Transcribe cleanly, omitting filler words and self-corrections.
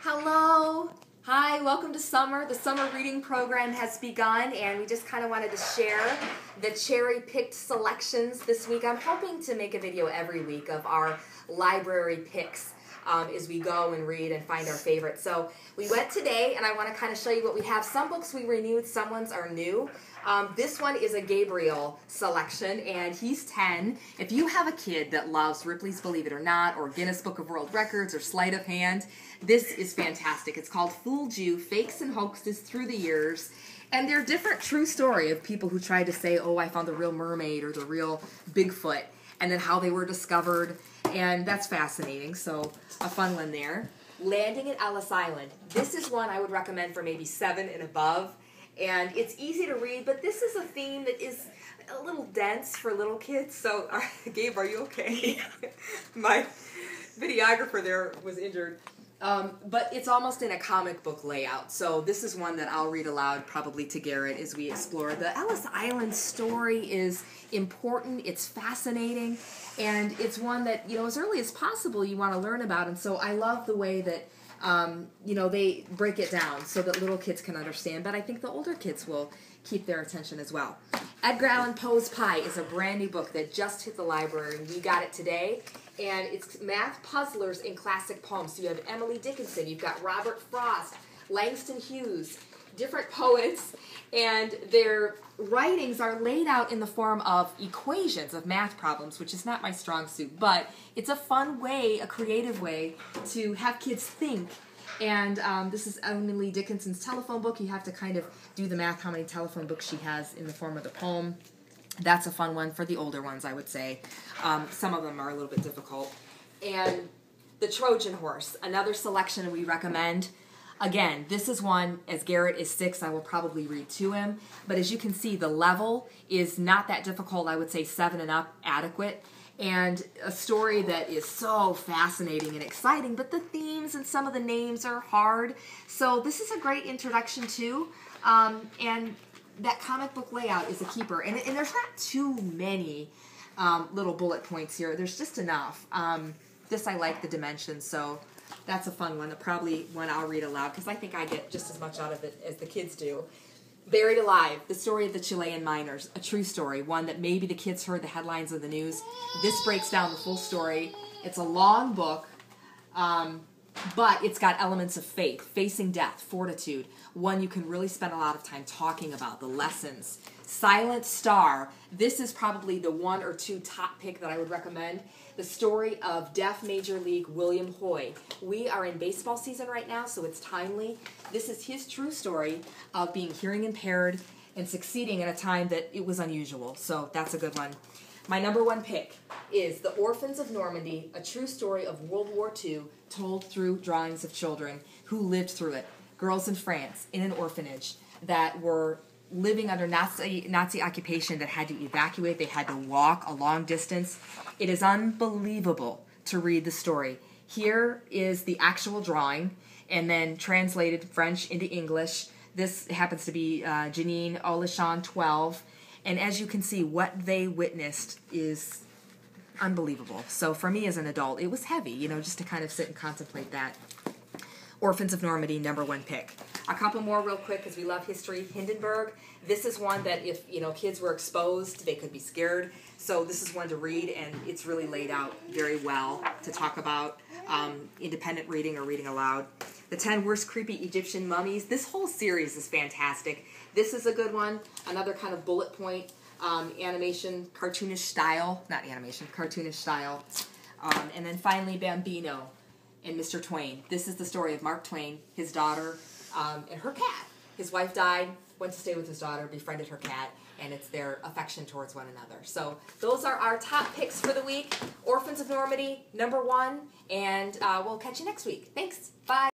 Hello. Hi, welcome to summer. The summer reading program has begun, and we just kind of wanted to share the cherry-picked selections this week. I'm hoping to make a video every week of our library picks as we go and read and find our favorites. So we went today, and I want to kind of show you what we have. Some books we renewed, some ones are new. This one is a Gabriel selection, and he's 10. If you have a kid that loves Ripley's Believe It or Not, or Guinness Book of World Records, or Sleight of Hand, this is fantastic. It's called Fooled You, Fakes and Hoaxes Through the Years. And they're different true story of people who tried to say, oh, I found the real mermaid or the real Bigfoot, and then how they were discovered. And that's fascinating, so a fun one there. Landing at Ellis Island. This is one I would recommend for maybe 7 and above. And it's easy to read, but this is a theme that is a little dense for little kids. So, Gabe, are you okay? My videographer there was injured. But it's almost in a comic book layout. So this is one that I'll read aloud probably to Garrett as we explore. The Ellis Island story is important, it's fascinating, and it's one that, you know, as early as possible you want to learn about. And so I love the way that you know, they break it down so that little kids can understand, but I think the older kids will keep their attention as well. Edgar Allan Poe's Pi is a brand new book that just hit the library. We got it today, and it's math puzzlers in classic poems. So you have Emily Dickinson, you've got Robert Frost, Langston Hughes, different poets, and their writings are laid out in the form of equations of math problems, which is not my strong suit, but it's a fun way, a creative way to have kids think. And this is Emily Dickinson's telephone book. You have to kind of do the math how many telephone books she has in the form of the poem. That's a fun one for the older ones, I would say. Some of them are a little bit difficult. And the Trojan Horse, another selection we recommend. Again, this is one, as Garrett is 6, I will probably read to him. But as you can see, the level is not that difficult. I would say 7 and up, adequate. And a story that is so fascinating and exciting, but the themes and some of the names are hard. So this is a great introduction too. And that comic book layout is a keeper. And there's not too many little bullet points here. There's just enough. This I like the dimensions, so that's a fun one. Probably one I'll read aloud because I think I get just as much out of it as the kids do. Buried Alive, the story of the Chilean miners, a true story, one that maybe the kids heard the headlines of the news. This breaks down the full story. It's a long book, but it's got elements of faith, facing death, fortitude, one you can really spend a lot of time talking about, the lessons. Silent Star, this is probably the 1 or 2 top pick that I would recommend. The story of deaf Major League William Hoy. We are in baseball season right now, so it's timely. This is his true story of being hearing impaired and succeeding in a time that it was unusual, so that's a good one. My number 1 pick is The Orphans of Normandy, a true story of World War II told through drawings of children who lived through it. Girls in France, in an orphanage, that were living under Nazi occupation, that had to evacuate. They had to walk a long distance. It is unbelievable to read the story. Here is the actual drawing, and then translated French into English. This happens to be Janine Olichan 12. And as you can see, what they witnessed is unbelievable. So for me as an adult, it was heavy, you know, just to kind of sit and contemplate that. Orphans of Normandy, number 1 pick. A couple more real quick because we love history. Hindenburg. This is one that if, you know, kids were exposed, they could be scared. So this is one to read, and it's really laid out very well to talk about independent reading or reading aloud. The 10 Worst Creepy Egyptian Mummies. This whole series is fantastic. This is a good one. Another kind of bullet point, animation, cartoonish style. Not animation, cartoonish style. And then finally, Bambino and Mr. Twain. This is the story of Mark Twain, his daughter, and her cat. His wife died, went to stay with his daughter, befriended her cat, and it's their affection towards one another. So those are our top picks for the week. Orphans of Normandy, number 1, and we'll catch you next week. Thanks. Bye.